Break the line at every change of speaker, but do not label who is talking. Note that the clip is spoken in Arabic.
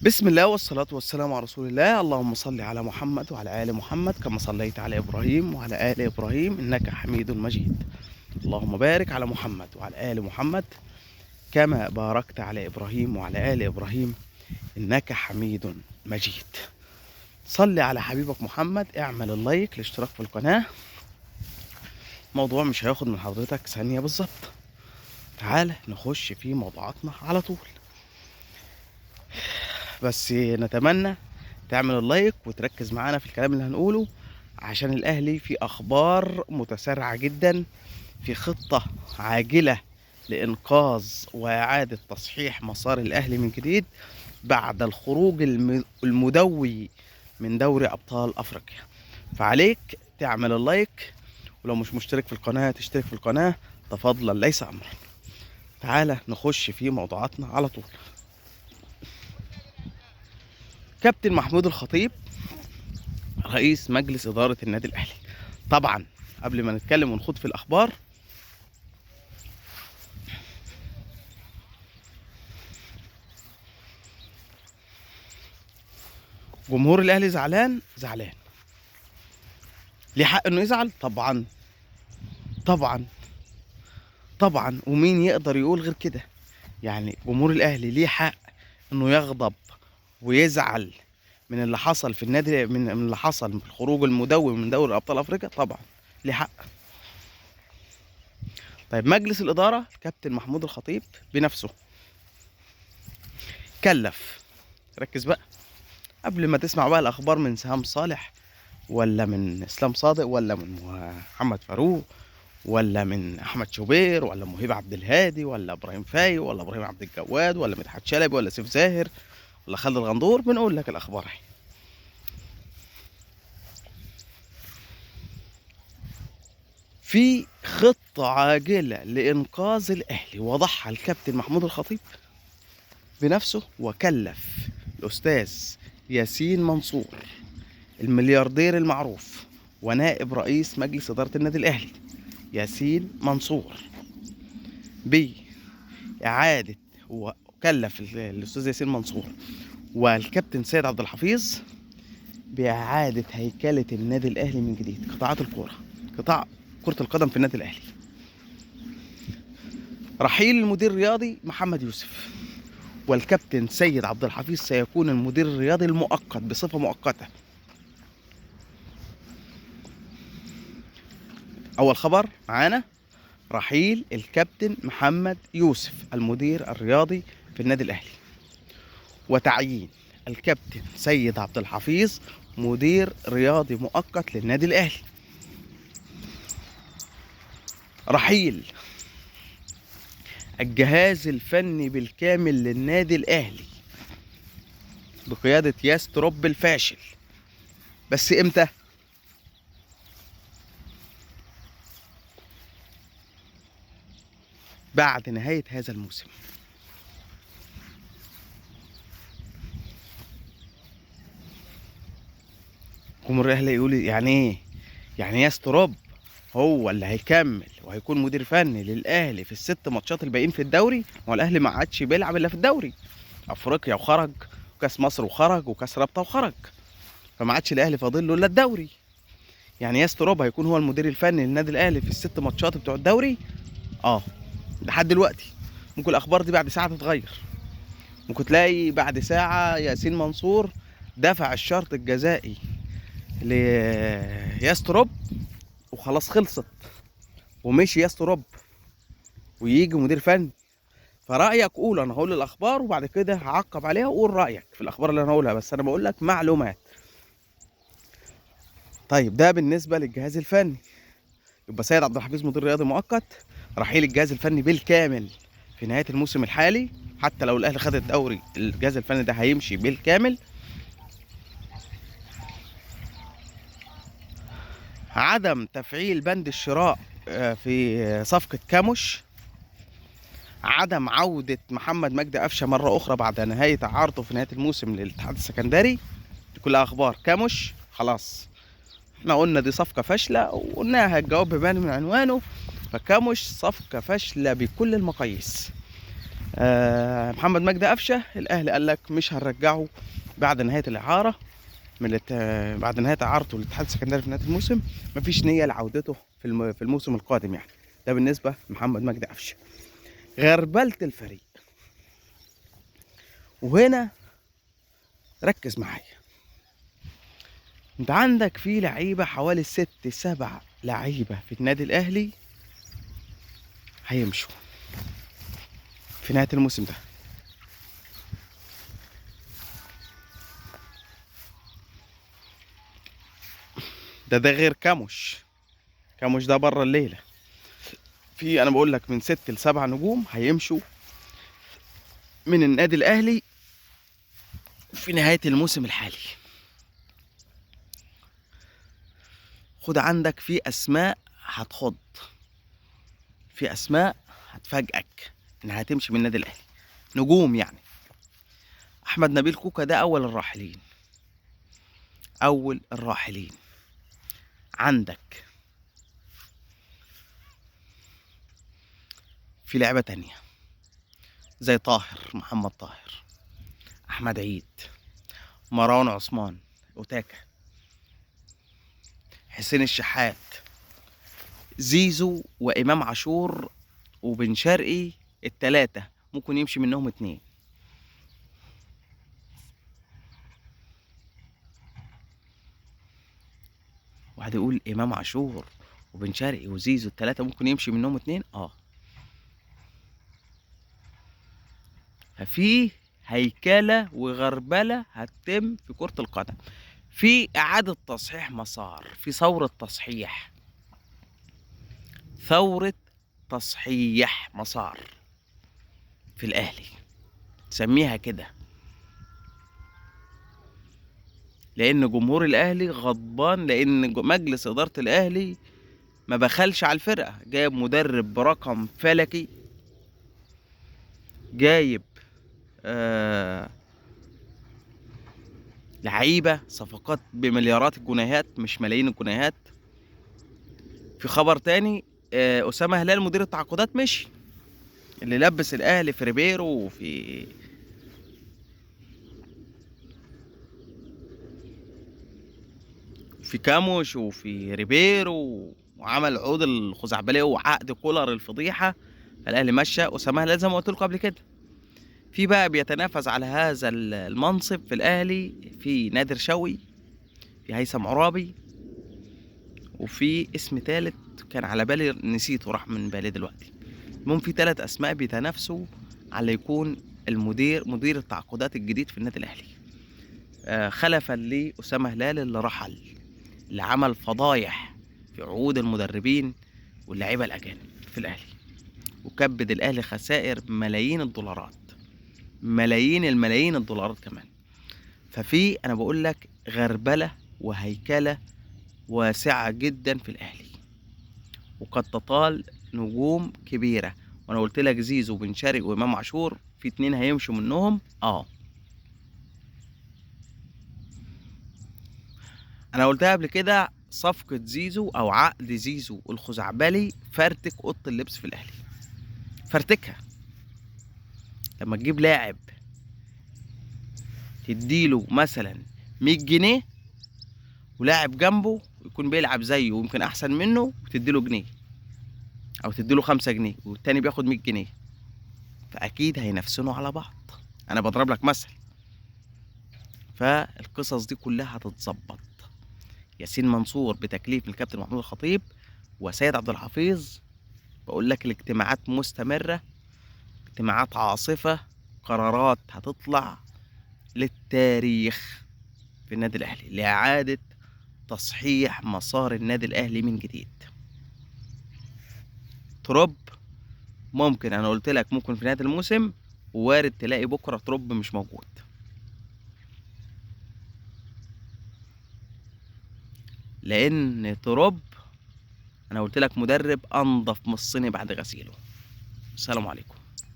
بسم الله والصلاة والسلام على رسول الله. اللهم صل على محمد وعلى آل محمد كما صليت على إبراهيم وعلى آل إبراهيم إنك حميد مجيد. اللهم بارك على محمد وعلى آل محمد كما باركت على إبراهيم وعلى آل إبراهيم إنك حميد مجيد. صل على حبيبك محمد، اعمل اللايك، الاشتراك في القناة. موضوع مش هياخد من حضرتك ثانية بالظبط. تعال نخش في موضوعاتنا على طول، بس نتمنى تعمل اللايك وتركز معانا في الكلام اللي هنقوله، عشان الأهلي في أخبار متسارعة جدا، في خطة عاجلة لإنقاذ وإعادة تصحيح مسار الأهلي من جديد بعد الخروج المدوي من دوري أبطال أفريقيا. فعليك تعمل اللايك، ولو مش مشترك في القناة تشترك في القناة، تفضلا ليس أمرا. تعالى نخش في موضوعاتنا على طول. كابتن محمود الخطيب رئيس مجلس إدارة النادي الأهلي. طبعا قبل ما نتكلم ونخوض في الأخبار، جمهور الأهلي زعلان زعلان، ليه حق إنه يزعل؟ طبعا طبعا طبعا، ومين يقدر يقول غير كده؟ يعني جمهور الأهلي ليه حق إنه يغضب ويزعل من اللي حصل في النادي، من اللي حصل في الخروج المدوي من دوري أبطال أفريقيا. طبعا ليه حق. طيب مجلس الإدارة الكابتن محمود الخطيب بنفسه كلف، ركز بقى قبل ما تسمع بقى الأخبار من سهام صالح ولا من إسلام صادق ولا من محمد فاروق ولا من أحمد شوبير ولا مهيب عبد الهادي ولا إبراهيم فايق ولا إبراهيم عبد الجواد ولا مدحت شلبي ولا سيف زاهر ولا خالد الغندور. بنقول لك الأخبار اهي. في خطة عاجلة لإنقاذ الأهلي وضعها الكابتن محمود الخطيب بنفسه، وكلف الأستاذ ياسين منصور الملياردير المعروف ونائب رئيس مجلس إدارة النادي الأهلي ياسين منصور بإعادة، وكلف الأستاذ ياسين منصور والكابتن سيد عبد الحفيظ بإعادة هيكلة النادي الأهلي من جديد، قطاعات الكورة، قطاع كرة القدم في النادي الأهلي. رحيل المدير الرياضي محمد يوسف، والكابتن سيد عبد الحفيظ سيكون المدير الرياضي المؤقت بصفة مؤقتة. أول خبر معانا رحيل الكابتن محمد يوسف المدير الرياضي في النادي الأهلي، وتعيين الكابتن سيد عبد الحفيظ مدير رياضي مؤقت للنادي الأهلي. رحيل الجهاز الفني بالكامل للنادي الأهلي بقيادة ياستروب الفاشل. بس امتى؟ بعد نهاية هذا الموسم. جمهور الأهلي يقول يعني ايه؟ يعني ياستروب هو اللي هيكمل وهيكون مدير فني للأهلي في الست ماتشات الباقيين في الدوري؟ ما هو الأهلي ما عادش بيلعب إلا في الدوري، أفريقيا وخرج، وكأس مصر وخرج، وكأس رابطة وخرج، فما عادش الأهلي فاضل له إلا الدوري. يعني ياستروب هيكون هو المدير الفني للنادي الأهلي في الست ماتشات بتوع الدوري؟ لحد دلوقتي. ممكن الأخبار دي بعد ساعة تتغير، ممكن تلاقي بعد ساعة ياسين منصور دفع الشرط الجزائي لياستروب وخلاص خلصت ومشي ياستروب ويجي مدير فني. فرأيك قول، انا هقول الاخبار وبعد كده هعقب عليها وقول رأيك في الاخبار اللي انا هقولها، بس انا بقول لك معلومات. طيب ده بالنسبة للجهاز الفني. يبقى سيد عبد الحفيظ مدير رياضي مؤقت، رحيل الجهاز الفني بالكامل في نهاية الموسم الحالي، حتى لو الاهلي خد الدوري الجهاز الفني ده هيمشي بالكامل. عدم تفعيل بند الشراء في صفقة كاموش. عدم عودة محمد مجدي قفشة مرة أخرى بعد نهاية عرضه في نهاية الموسم للاتحاد السكندري. دي كلها أخبار. كاموش خلاص احنا قلنا دي صفقة فاشلة، وقلناها الجواب بيبان من عنوانه، فكاموش صفقة فاشلة بكل المقاييس. محمد مجدي قفشه الاهلي قال لك مش هنرجعه بعد نهايه الاعاره بعد نهايه اعارته للاتحاد السكندري في نهايه الموسم. مفيش نيه لعودته في الموسم القادم يعني. ده بالنسبه لمحمد مجدي قفشه. غربله الفريق، وهنا ركز معايا. انت عندك في لعيبه حوالي 6 7 لعيبه في النادي الاهلي هيمشوا في نهايه الموسم ده. ده غير كاموش. كاموش ده بره الليله. في انا بقول لك من 6 ل7 نجوم هيمشوا من النادي الاهلي في نهايه الموسم الحالي. خد عندك في اسماء هتخض، في اسماء هتفاجئك انها هتمشي من النادي الاهلي، نجوم يعني. احمد نبيل كوكا ده اول الراحلين، اول الراحلين. عندك في لعبة تانية زي طاهر، محمد طاهر، احمد عيد، مروان عثمان، اوتاكا، حسين الشحات، زيزو وامام عاشور وبن شرقي. ال3 ممكن يمشي منهم 2. واحد يقول امام عاشور وبن شرقي وزيزو ال3 ممكن يمشي منهم 2. ففي هيكلة وغربلة هتتم في كرة القدم، في إعادة تصحيح مسار، في ثورة تصحيح، ثورة تصحيح مسار في الأهلي، سميها كده. لأن جمهور الأهلي غضبان، لأن مجلس إدارة الأهلي ما بخلش على الفرقة، جايب مدرب برقم فلكي، جايب لعيبة صفقات بمليارات الجنيهات مش ملايين الجنيهات. في خبر تاني، أسامة هلال مدير التعاقدات مشي، اللي لبس الأهلي في ريبيرو وفي كاموش وفي ريبيرو، وعمل عقود الخزعبلية وعقد كولر الفضيحة. فالأهلي مشى أسامة هلال زي ما قلت لكم قبل كده. في بقى بيتنافس على هذا المنصب في الأهلي في نادر شوقي، في هيثم عرابي، وفي اسم تالت كان على بالي نسيته راح من بالي دلوقتي. المهم في 3 أسماء بيتنافسوا على يكون مدير التعاقدات الجديد في النادي الأهلي، خلفا لأسامة هلال اللي رحل، اللي عمل فضايح في عقود المدربين واللعيبة الأجانب في الأهلي، وكبد الأهلي خسائر ملايين الدولارات، ملايين الملايين الدولارات كمان. ففي أنا بقول لك غربلة وهيكلة واسعة جدا في الأهلي، وقد تطال نجوم كبيرة. وانا قلت لك زيزو وبن شرقي وامام عاشور، في 2 هيمشوا منهم. انا قلتها قبل كده، صفقة زيزو او عقد زيزو الخزعبلي فرتك اوضة اللبس في الاهلي، فرتكها. لما تجيب لاعب تديله مثلا 100 جنيه، ولاعب جنبه يكون بيلعب زيه ويمكن احسن منه وتديله جنيه، او تديله 5 جنيه والتاني بياخد 100 جنيه، فاكيد هينافسونوا على بعض. انا بضرب لك مثل. فالقصص دي كلها هتتظبط. ياسين منصور بتكليف من الكابتن محمود الخطيب وسيد عبد الحفيظ، بقول لك الاجتماعات مستمرة، اجتماعات عاصفة، قرارات هتطلع للتاريخ في النادي الأهلي لإعادة تصحيح مسار النادي الأهلي من جديد. تروب ممكن، أنا قلت لك ممكن في نهاية الموسم، ووارد تلاقي بكرة تروب مش موجود، لأن تروب أنا قلت لك مدرب أنظف من الصيني بعد غسيله. السلام عليكم.